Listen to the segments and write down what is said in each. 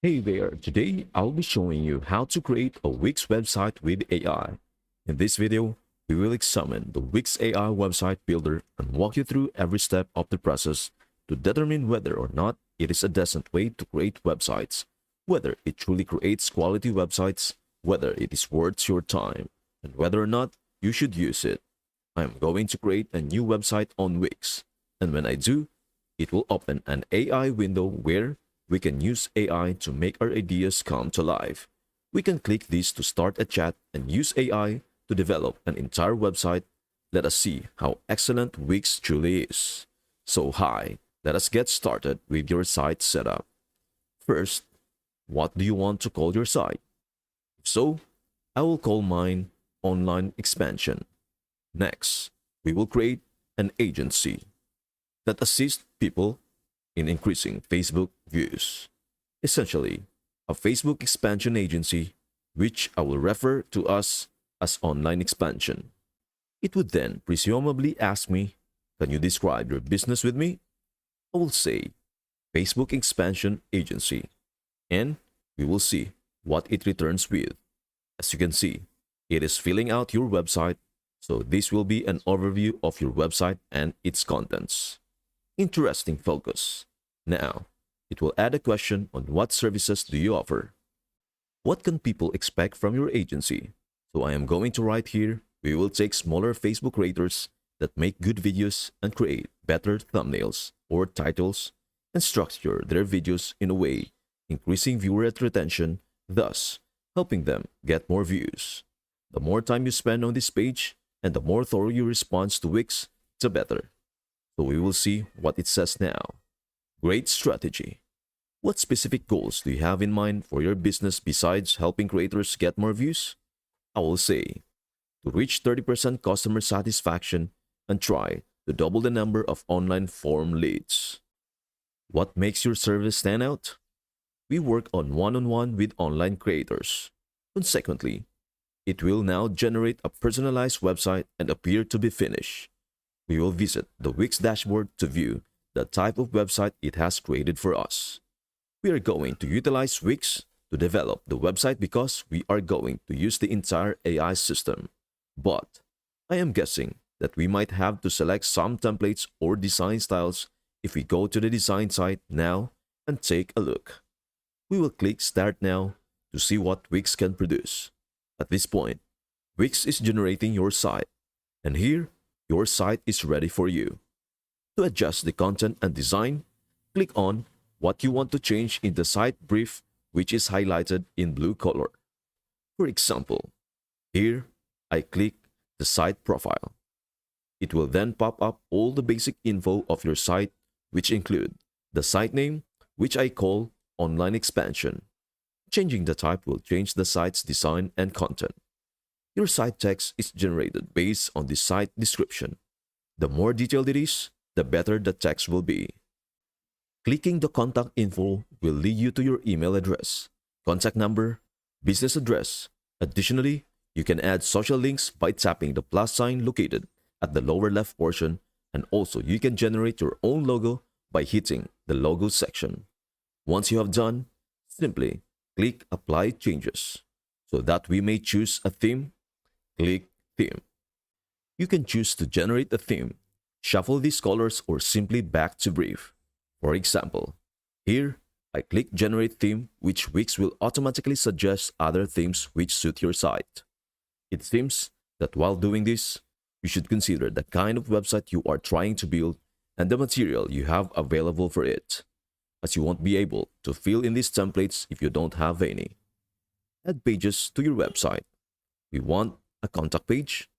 Hey there, today I'll be showing you how to create a Wix website with AI. In this video, we will examine the Wix AI website builder and walk you through every step of the process to determine whether or not it is a decent way to create websites, whether it truly creates quality websites, whether it is worth your time, and whether or not you should use it. I am going to create a new website on Wix, and when I do, it will open an AI window where we can use AI to make our ideas come to life. We can click this to start a chat and use AI to develop an entire website. Let us see how excellent Wix truly is. So hi, let us get started with your site setup. First, what do you want to call your site? So, I will call mine Online Expansion. Next, we will create an agency that assists people in increasing Facebook views. Essentially, a Facebook expansion agency, which I will refer to us as Online Expansion. It would then presumably ask me, can you describe your business with me? I will say, Facebook Expansion Agency, and we will see what it returns with. As you can see, it is filling out your website, so this will be an overview of your website and its contents. Interesting focus. Now, it will add a question on what services do you offer. What can people expect from your agency? So I am going to write here, we will take smaller Facebook creators that make good videos and create better thumbnails or titles and structure their videos in a way increasing viewer retention, thus helping them get more views. The more time you spend on this page and the more thorough your response to Wix, the better. So we will see what it says now. Great strategy. What specific goals do you have in mind for your business besides helping creators get more views? I will say, to reach 30% customer satisfaction and try to double the number of online form leads. What makes your service stand out? We work on one-on-one with online creators. Consequently, it will now generate a personalized website and appear to be finished. We will visit the Wix dashboard to view the type of website it has created for us. We are going to utilize Wix to develop the website because we are going to use the entire AI system. But I am guessing that we might have to select some templates or design styles if we go to the design site now and take a look. We will click Start Now to see what Wix can produce. At this point, Wix is generating your site, and here, your site is ready for you. To adjust the content and design, click on what you want to change in the site brief, which is highlighted in blue color. For example, here I click the site profile. It will then pop up all the basic info of your site, which include the site name, which I call Online Expansion. Changing the type will change the site's design and content. Your site text is generated based on the site description. The more detailed it is, the better the text will be. Clicking the contact info will lead you to your email address, contact number, business address. Additionally, you can add social links by tapping the plus sign located at the lower left portion, and also you can generate your own logo by hitting the logo section. Once you have done, simply click Apply Changes. So that we may choose a theme, click Theme. You can choose to generate a theme, shuffle these colors, or simply back to brief. For example, here I click Generate Theme, which Wix will automatically suggest other themes which suit your site. It seems that while doing this, you should consider the kind of website you are trying to build and the material you have available for it, as you won't be able to fill in these templates if you don't have any. Add pages to your website. We want a contact page,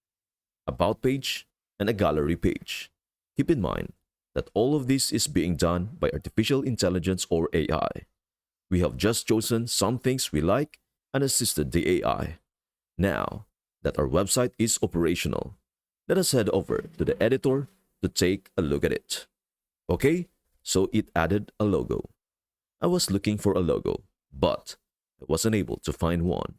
about page, and a gallery page. Keep in mind that all of this is being done by artificial intelligence or AI. We have just chosen some things we like and assisted the AI. Now that our website is operational, let us head over to the editor to take a look at it. Okay, so it added a logo. I was looking for a logo, but I wasn't able to find one.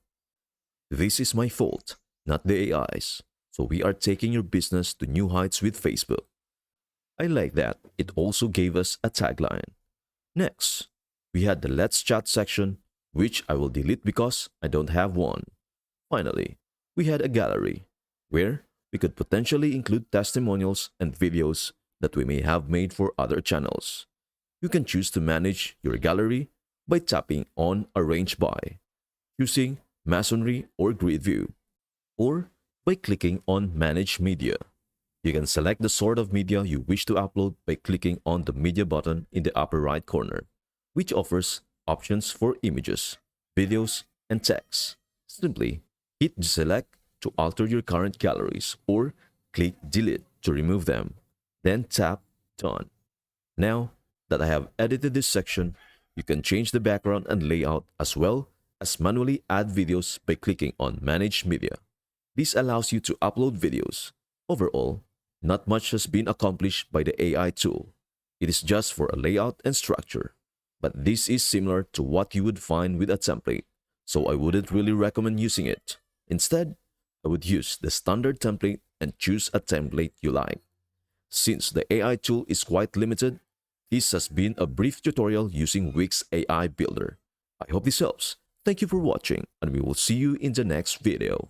This is my fault, not the AI's. So we are taking your business to new heights with Facebook. I like that it also gave us a tagline. Next, We had the Let's Chat section, which I will delete because I don't have one. Finally, we had a gallery, where we could potentially include testimonials and videos that we may have made for other channels. You can choose to manage your gallery by tapping on Arrange By, choosing Masonry or Grid View, or by clicking on Manage Media. You can select the sort of media you wish to upload by clicking on the Media button in the upper right corner, which offers options for images, videos, and text. Simply hit Select to alter your current galleries or click Delete to remove them. Then tap Done. Now that I have edited this section, you can change the background and layout as well as manually add videos by clicking on Manage Media. This allows you to upload videos. Overall, not much has been accomplished by the AI tool. It is just for a layout and structure. But this is similar to what you would find with a template, so I wouldn't really recommend using it. Instead, I would use the standard template and choose a template you like. Since the AI tool is quite limited, this has been a brief tutorial using Wix AI Builder. I hope this helps. Thank you for watching, and we will see you in the next video.